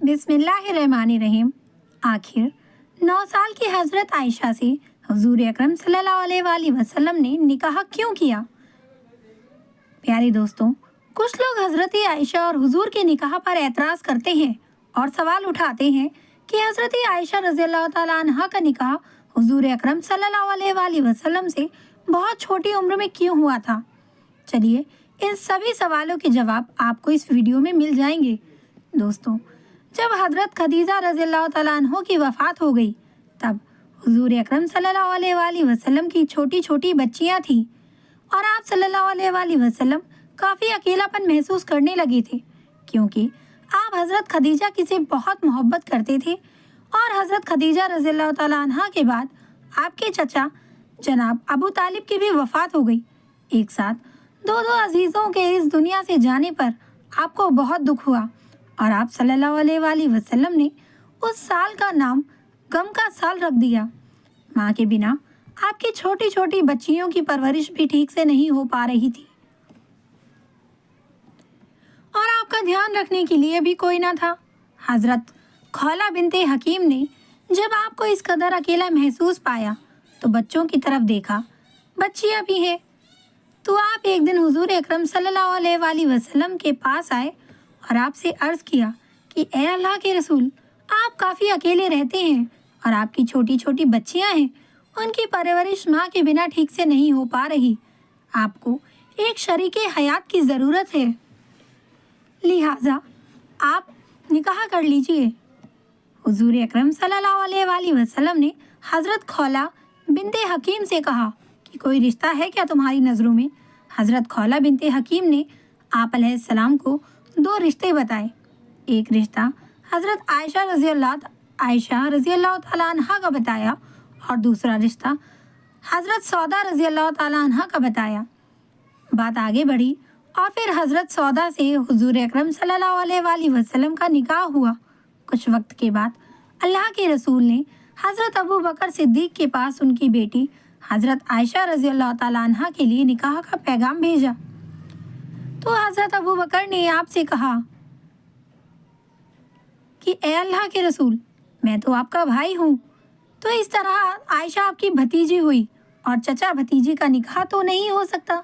बिस्मिल्लाहिर्रहमानिर्रहीम। आखिर 9 साल की हज़रत आयशा से हुजूर अकरम सल्लल्लाहु अलैहि वसल्लम ने निकाह क्यों किया? प्यारे दोस्तों, कुछ लोग हज़रत आयशा और हुजूर के निकाह पर एतराज़ करते हैं और सवाल उठाते हैं कि हज़रत आयशा रज़ियल्लाहु ताला अन्हा का निकाह हुजूर अकरम सल्लल्लाहु अलैहि वसल्लम से बहुत छोटी उम्र में क्यों हुआ था। चलिए, इन सभी सवालों के जवाब आपको इस वीडियो में मिल जाएंगे। दोस्तों, जब हज़रत खदीजा रज़ियल्लाहु ताला अन्हा की वफ़ात हो गई, तब हुजूर अकरम सल्लल्लाहु अलैहि वसल्लम की छोटी छोटी बच्चियां थीं और आप सल्लल्लाहु अलैहि वसल्लम काफ़ी अकेलापन महसूस करने लगे थे, क्योंकि आप हज़रत खदीजा की से बहुत मोहब्बत करते थे और हज़रत खदीजा रज़ियल्लाहु ताला अन्हा के बाद आपके चचा जनाब अबू तालिब की भी वफ़ात हो गई। एक साथ दो अजीज़ों के इस दुनिया से जाने पर आपको बहुत दुख हुआ और आप सल्लल्लाहु अलैहि वसल्लम ने उस साल का नाम गम का साल रख दिया। माँ के बिना आपकी छोटी छोटी बच्चियों की परवरिश भी ठीक से नहीं हो पा रही थी और आपका ध्यान रखने के लिए भी कोई ना था। हज़रत खौला बिनते हकीम ने जब आपको इस कदर अकेला महसूस पाया तो बच्चों की तरफ देखा, बच्चियाँ भी हैं। तो आप एक दिन हुजूर अकरम सल्लल्लाहु अलैहि वसल्लम के पास आए और आपसे अर्ज़ किया कि ए अल्लाह के रसूल, आप काफ़ी अकेले रहते हैं और आपकी छोटी छोटी बच्चियां हैं, उनकी परवरिश माँ के बिना ठीक से नहीं हो पा रही। आपको एक शरीके हयात की ज़रूरत है, लिहाजा आप निकाह कर लीजिए। हुजूर अकरम सल्लल्लाहु अलैहि वसल्लम ने हज़रत खौला बिनते हकीम से कहा कि कोई रिश्ता है क्या तुम्हारी नज़रों में? हज़रत खौला बिनते हकीम ने आप अलैहिस्सलाम को 2 रिश्ते बताए। एक रिश्ता हज़रत आयशा रज़ियल्लाहु ताला अन्हा का बताया और दूसरा रिश्ता हज़रत सौदा रज़ियल्लाहु ताला अन्हा का बताया। बात आगे बढ़ी और फिर हज़रत सौदा से हुजूर अकरम सल्लल्लाहु अलैहि वसल्लम का निकाह हुआ। कुछ वक्त के बाद अल्लाह के रसूल ने हज़रत अबू बकर सिद्दीक़ के पास उनकी बेटी हज़रत आयशा रज़ियल्लाहु ताला अन्हा के लिए निकाह का पैगाम भेजा। तो हज़रत अबू बकर ने आपसे कहा कि ए अल्लाह के रसूल, मैं तो आपका भाई हूँ, तो इस तरह आयशा आपकी भतीजी हुई और चचा भतीजी का निकाह तो नहीं हो सकता।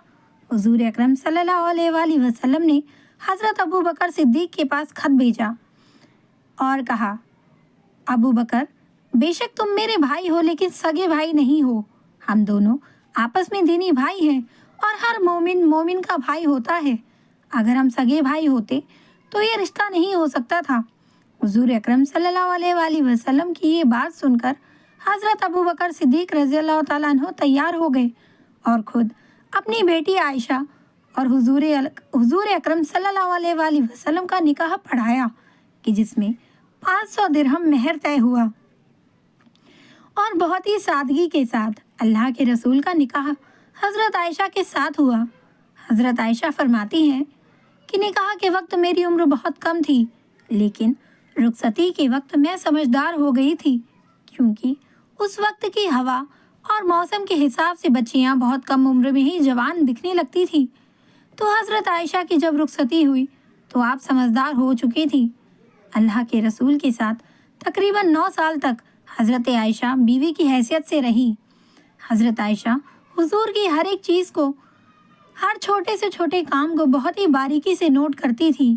हुजूर अकरम सल्लल्लाहु अलैहि वसल्लम ने हज़रत अबू बकर सिद्दीक़ के पास खत भेजा और कहा, अबू बकर, बेशक तुम मेरे भाई हो लेकिन सगे भाई नहीं हो। हम दोनों आपस में दीनी भाई हैं और हर मोमिन का भाई होता है। अगर हम सगे भाई होते तो ये रिश्ता नहीं हो सकता था। हुजूर अकरम सल्लल्लाहु अलैहि वसल्लम की ये बात सुनकर हज़रत अबू बकर सिद्दीक़ रज़ियल्लाहु ताला अन्हु तैयार हो गए और खुद अपनी बेटी आयशा और हुजूर अकरम सल्लल्लाहु अलैहि वसल्लम का निकाह पढ़ाया कि जिसमें 500 दिरहम मेहर तय हुआ और बहुत ही सादगी के साथ अल्लाह के रसूल का निकाह हज़रत आयशा के साथ हुआ। हज़रत आयशा फरमाती हैं कि निकाह के वक्त मेरी उम्र बहुत कम थी, लेकिन रुखसती के वक्त मैं समझदार हो गई थी, क्योंकि उस वक्त की हवा और मौसम के हिसाब से बच्चियां बहुत कम उम्र में ही जवान दिखने लगती थी। तो हज़रत आयशा की जब रुखसती हुई तो आप समझदार हो चुकी थी। अल्लाह के रसूल के साथ तकरीबन 9 साल तक हज़रत आयशा बीवी की हैसियत से रही। हज़रत आयशा हुजूर की हर एक चीज़ को, हर छोटे से छोटे काम को बहुत ही बारीकी से नोट करती थी।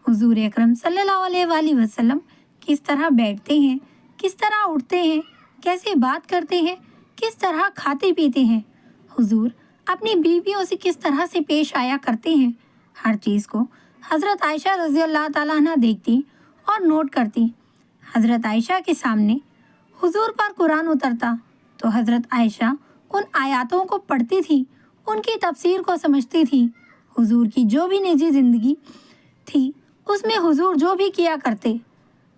हुजूर अकरम सल्लल्लाहु अलैहि वसल्लम किस तरह बैठते हैं, किस तरह उठते हैं, कैसे बात करते हैं, किस तरह खाते पीते हैं, हुजूर अपनी बीवियों से किस तरह से पेश आया करते हैं, हर चीज़ को हज़रत आयशा रज़ियल्लाहु ताला अन्हा देखती और नोट करती। हज़रत आयशा के सामने हुजूर पर कुरान उतरता तो हज़रत आयशा उन आयातों को पढ़ती थी, उनकी तफसीर को समझती थी। हुजूर की जो भी निजी ज़िंदगी थी उसमें हुजूर जो भी किया करते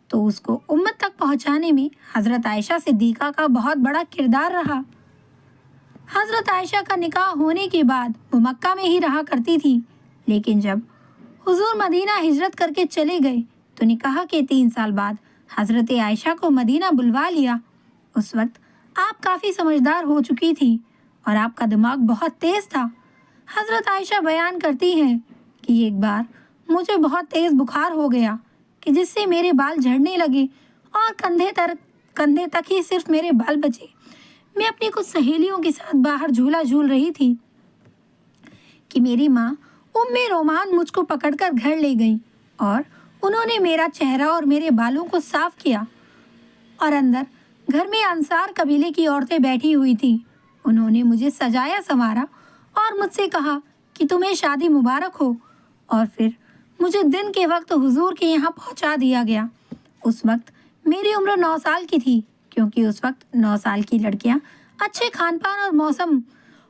तो उसको उम्मत तक पहुंचाने में हज़रत आयशा सिद्दीक़ा का बहुत बड़ा किरदार रहा। हज़रत आयशा का निकाह होने के बाद वो मक्का में ही रहा करती थी, लेकिन जब हुजूर मदीना हिजरत करके चले गए तो निकाह के 3 साल बाद हज़रत आयशा को मदीना बुलवा लिया। उस वक्त आप काफ़ी समझदार हो चुकी थी और आपका दिमाग बहुत तेज़ था। हज़रत आयशा बयान करती हैं कि एक बार मुझे बहुत तेज़ बुखार हो गया, کہ جس سے میرے بال جھڑنے لگے اور کندھے تک ہی صرف میرے بال بچے۔ میں اپنی کچھ سہیلیوں کے ساتھ باہر جھولا جھول رہی تھی کہ میری ماں ام رومان مجھ کو پکڑ کر گھر لے گئیں اور انہوں نے میرا چہرہ اور میرے بالوں کو صاف کیا، اور اندر گھر میں انصار قبیلے کی عورتیں بیٹھی ہوئی تھیں۔ انہوں نے مجھے سجایا سنوارا اور مجھ سے کہا کہ تمہیں شادی مبارک ہو، اور پھر مجھے دن کے وقت حضور کے یہاں پہنچا دیا گیا۔ اس وقت میری عمر 9 سال کی تھی، کیونکہ اس وقت 9 سال کی لڑکیاں اچھے کھان پان اور موسم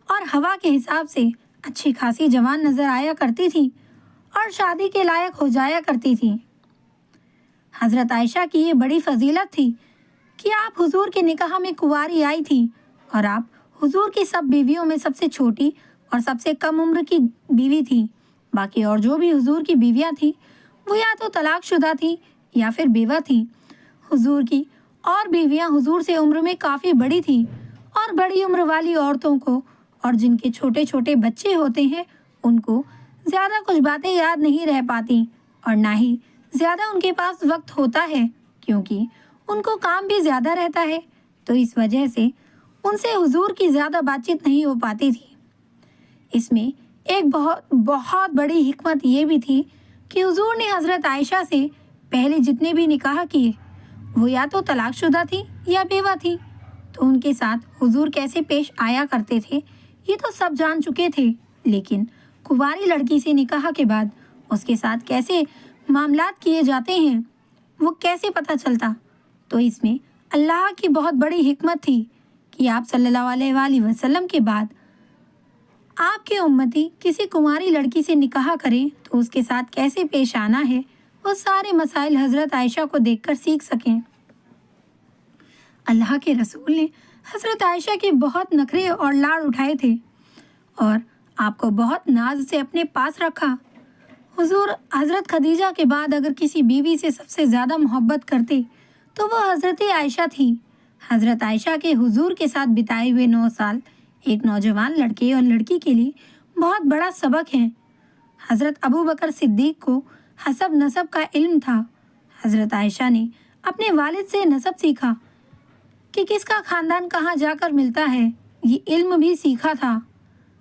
اور ہوا کے حساب سے اچھی خاصی جوان نظر آیا کرتی تھیں اور شادی کے لائق ہو جایا کرتی تھیں۔ حضرت عائشہ کی یہ بڑی فضیلت تھی کہ آپ حضور کے نکاح میں کنواری آئی تھی، اور آپ حضور کی سب بیویوں میں سب سے چھوٹی اور سب سے کم عمر کی بیوی تھی۔ باقی اور جو بھی حضور کی بیویاں تھیں وہ یا تو طلاق شدہ تھیں یا پھر بیوہ تھیں۔ حضور کی اور بیویاں حضور سے عمر میں کافی بڑی تھیں، اور بڑی عمر والی عورتوں کو اور جن کے چھوٹے چھوٹے بچے ہوتے ہیں ان کو زیادہ کچھ باتیں یاد نہیں رہ پاتی، اور نہ ہی زیادہ ان کے پاس وقت ہوتا ہے، کیونکہ ان کو کام بھی زیادہ رہتا ہے، تو اس وجہ سے ان سے حضور کی زیادہ بات چیت نہیں ہو پاتی تھی۔ اس میں ایک بہت بڑی حکمت یہ بھی تھی کہ حضور نے حضرت عائشہ سے پہلے جتنے بھی نکاح کیے وہ یا تو طلاق شدہ تھی یا بیوہ تھی، تو ان کے ساتھ حضور کیسے پیش آیا کرتے تھے یہ تو سب جان چکے تھے، لیکن کنواری لڑکی سے نکاح کے بعد اس کے ساتھ کیسے معاملات کیے جاتے ہیں وہ کیسے پتہ چلتا؟ تو اس میں اللہ کی بہت بڑی حکمت تھی کہ آپ صلی اللہ علیہ وآلہ وسلم کے بعد آپ کے امتی کسی کنواری لڑکی سے نکاح کریں تو اس کے ساتھ کیسے پیش آنا ہے، وہ سارے مسائل حضرت عائشہ کو دیکھ کر سیکھ سکیں۔ اللہ کے رسول نے حضرت عائشہ کے بہت نخرے اور لاڑ اٹھائے تھے اور آپ کو بہت ناز سے اپنے پاس رکھا۔ حضور حضرت خدیجہ کے بعد اگر کسی بیوی سے سب سے زیادہ محبت کرتے تو وہ حضرت عائشہ تھی۔ حضرت عائشہ کے حضور کے ساتھ بتائے ہوئے 9 سال ایک نوجوان لڑکے اور لڑکی کے لیے بہت بڑا سبق ہے۔ حضرت ابو بکر صدیق کو حسب نسب کا علم تھا۔ حضرت عائشہ نے اپنے والد سے نسب سیکھا کہ کس کا خاندان کہاں جا کر ملتا ہے، یہ علم بھی سیکھا تھا۔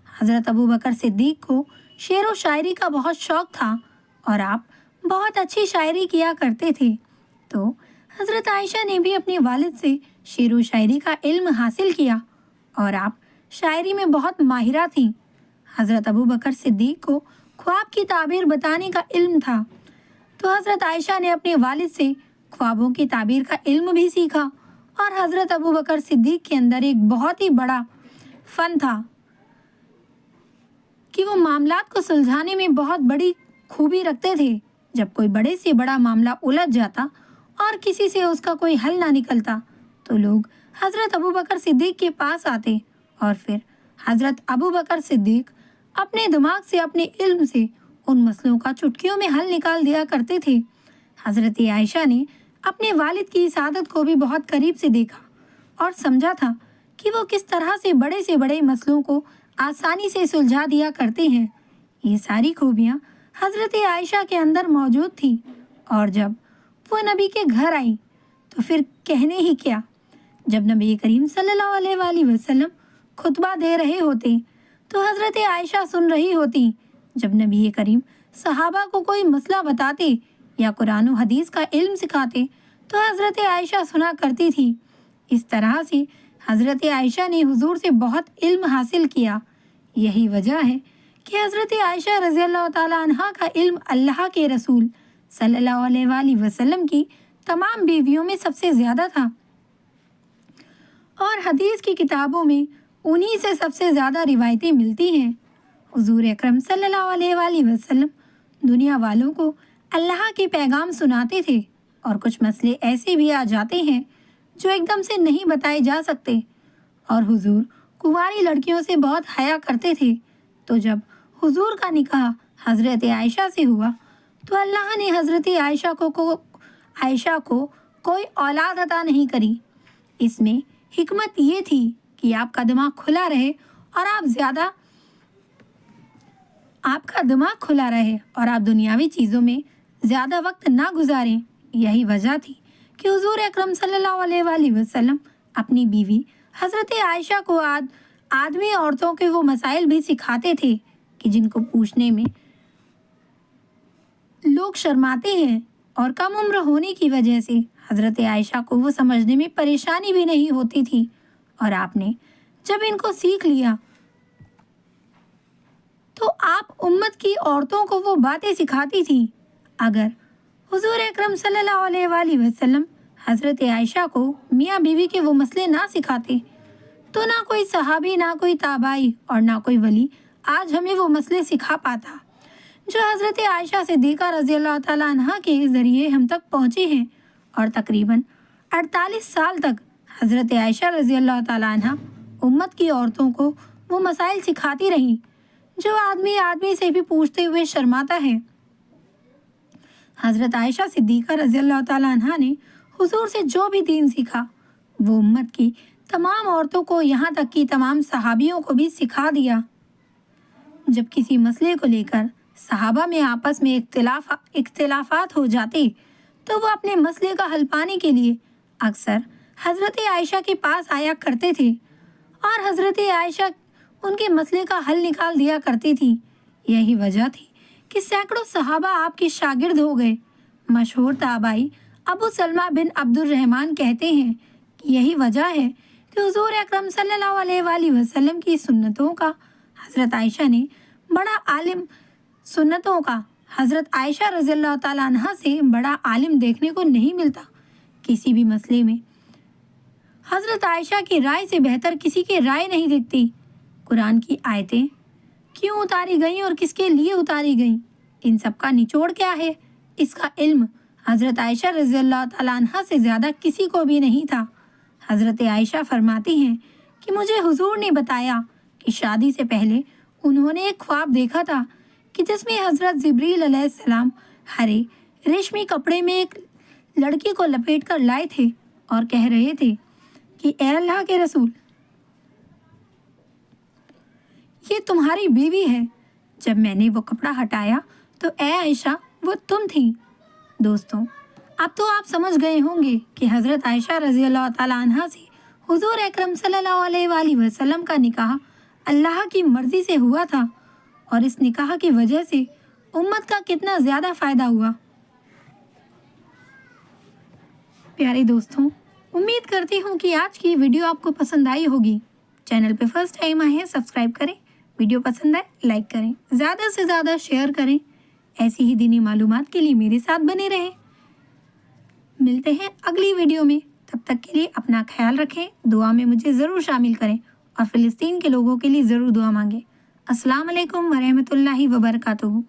حضرت ابو بکر صدیق کو شعر و شاعری کا بہت شوق تھا اور آپ بہت اچھی شاعری کیا کرتے تھے، تو حضرت عائشہ نے بھی اپنے والد سے شعر و شاعری کا علم حاصل کیا اور آپ شاعری میں بہت ماہرہ تھیں۔ حضرت ابو بکر صدیق کو خواب کی تعبیر بتانے کا علم تھا، تو حضرت عائشہ نے اپنے والد سے خوابوں کی تعبیر کا علم بھی سیکھا، اور حضرت ابو بکر صدیق کے اندر ایک بہت ہی بڑا فن تھا کہ وہ معاملات کو سلجھانے میں بہت بڑی خوبی رکھتے تھے۔ جب کوئی بڑے سے بڑا معاملہ الجھ جاتا اور کسی سے اس کا کوئی حل نہ نکلتا تو لوگ حضرت ابو بکر صدیق کے پاس آتے، اور پھر حضرت ابو بکر صدیق اپنے دماغ سے اپنے علم سے ان مسئلوں کا چٹکیوں میں حل نکال دیا کرتے تھے۔ حضرت عائشہ نے اپنے والد کی سعادت کو بھی بہت قریب سے دیکھا اور سمجھا تھا کہ وہ کس طرح سے بڑے مسئلوں کو آسانی سے سلجھا دیا کرتے ہیں۔ یہ ساری خوبیاں حضرت عائشہ کے اندر موجود تھیں، اور جب وہ نبی کے گھر آئیں تو پھر کہنے ہی کیا۔ جب نبی کریم صلی اللہ علیہ وآلہ وسلم خطبہ دے رہے ہوتے تو حضرت عائشہ سن رہی ہوتی۔ جب نبی کریم صحابہ کو کوئی مسئلہ بتاتے یا قرآن و حدیث کا علم سکھاتے تو حضرت عائشہ سنا کرتی تھی۔ اس طرح سے حضرت عائشہ نے حضور سے بہت علم حاصل کیا۔ یہی وجہ ہے کہ حضرت عائشہ رضی اللہ تعالیٰ عنہا کا علم اللہ کے رسول صلی اللہ علیہ وآلہ وسلم کی تمام بیویوں میں سب سے زیادہ تھا، اور حدیث کی کتابوں میں انہی سے سب سے زیادہ روایتیں ملتی ہیں۔ حضور اکرم صلی اللہ علیہ وآلہ وسلم دنیا والوں کو اللہ کے پیغام سناتے تھے، اور کچھ مسئلے ایسے بھی آ جاتے ہیں جو ایک دم سے نہیں بتائے جا سکتے، اور حضور کنواری لڑکیوں سے بہت حیا کرتے تھے۔ تو جب حضور کا نکاح حضرت عائشہ سے ہوا تو اللہ نے حضرت عائشہ کو کوئی اولاد عطا نہیں کری۔ اس میں حکمت یہ تھی کہ آپ کا دماغ کھلا رہے اور آپ دنیاوی چیزوں میں ज़्यादा वक्त ना गुजारें। यही वजह थी कि हुजूर अकरम सल्लल्लाहु अलैहि वसल्लम अपनी बीवी हज़रत आयशा को आदमी औरतों के वो मसाइल भी सिखाते थे कि जिनको पूछने में लोग शर्माते हैं, और कम उम्र होने की वजह से हज़रत आयशा को वो समझने में परेशानी भी नहीं होती थी। और आपने जब इनको सीख लिया तो आप उम्मत की औरतों को वो बातें सिखाती थी। अगर हुजूर अकरम सल्लल्लाहु अलैहि वसल्लम हज़रत आयशा को मियाँ बीवी के वो मसले ना सिखाते तो ना कोई सहाबी, ना कोई ताबाई और ना कोई वली आज हमें वो मसले सिखा पाता जो हज़रत आयशा सिद्दीक़ा रज़ी अल्लाह ताला अन्हा के ज़रिए हम तक पहुँचे हैं। और तकरीबन 48 साल तक हज़रत आयशा रज़ी अल्लाह ताला अन्हा उम्मत की औरतों को वो मसाइल सिखाती रहीं जो आदमी आदमी से भी पूछते हुए शर्माता है। हज़रत आयशा सिद्दीक़ा रज़ी अल्लाह ताला अन्हा ने हुजूर से जो भी दीन सीखा वो उम्मत की तमाम औरतों को, यहाँ तक कि तमाम सहाबियों को भी सिखा दिया। जब किसी मसले को लेकर सहाबा में आपस में इख्तिलाफात हो जाते तो वो अपने मसले का हल पाने के लिए अक्सर हज़रत आयशा के पास आया करते थे और हज़रत आयशा उनके मसले का हल निकाल दिया करती थी। यही वजह थी कि सैकड़ों सहाबा आपके शागिर्द हो गए। मशहूर ताबाई अबू सलमा बिन अब्दुर्रहमान कहते हैं कि यही वजह है कि हुजूर अकरम सल्लल्लाहु अलैहि वसल्लम की सुन्नतों का हज़रत आयशा रज़ी अल्लाह ताला अन्हा से बड़ा आलिम देखने को नहीं मिलता। किसी भी मसले में हज़रत आयशा की राय से बेहतर किसी की राय नहीं दिखती। कुरान की आयतें क्यों उतारी गईं और किसके लिए उतारी गईं, इन सब का निचोड़ क्या है, इसका इल्म हज़रत आयशा रज़ी अल्लाह ताला अन्हा से ज़्यादा किसी को भी नहीं था। हज़रत आयशा फरमाती हैं कि मुझे हुजूर ने बताया कि शादी से पहले उन्होंने एक ख्वाब देखा था कि जिसमें हज़रत जिब्रील अलैहिस्सलाम हरे रेशमी कपड़े में एक लड़की को लपेट कर लाए थे और कह रहे थे कि ए अल्लाह के रसूल, ये तुम्हारी बीवी है। जब मैंने वो कपड़ा हटाया तो ए आयशा, वो तुम थी। दोस्तों, अब तो आप समझ गए होंगे कि हज़रत आयशा रज़ी अल्लाह ताला अन्हा से हुजूर अकरम सल्लल्लाहु अलैहि वसल्लम का निकाह अल्लाह की मर्ज़ी से हुआ था और इस निकाह की वजह से उम्मत का कितना ज़्यादा फ़ायदा हुआ। प्यारे दोस्तों, उम्मीद करती हूँ कि आज की वीडियो आपको पसंद आई होगी। चैनल पे फर्स्ट टाइम आए हैं, सब्सक्राइब करें। वीडियो पसंद आए लाइक करें, ज़्यादा से ज़्यादा शेयर करें। ऐसी ही दीनी मालूमात के लिए मेरे साथ बने रहें। मिलते हैं अगली वीडियो में, तब तक के लिए अपना ख्याल रखें, दुआ में मुझे ज़रूर शामिल करें और फ़िलिस्तीन के लोगों के लिए ज़रूर दुआ मांगें। अस्सलाम वालेकुम वरहमतुल्लाहि वबरकातुहू।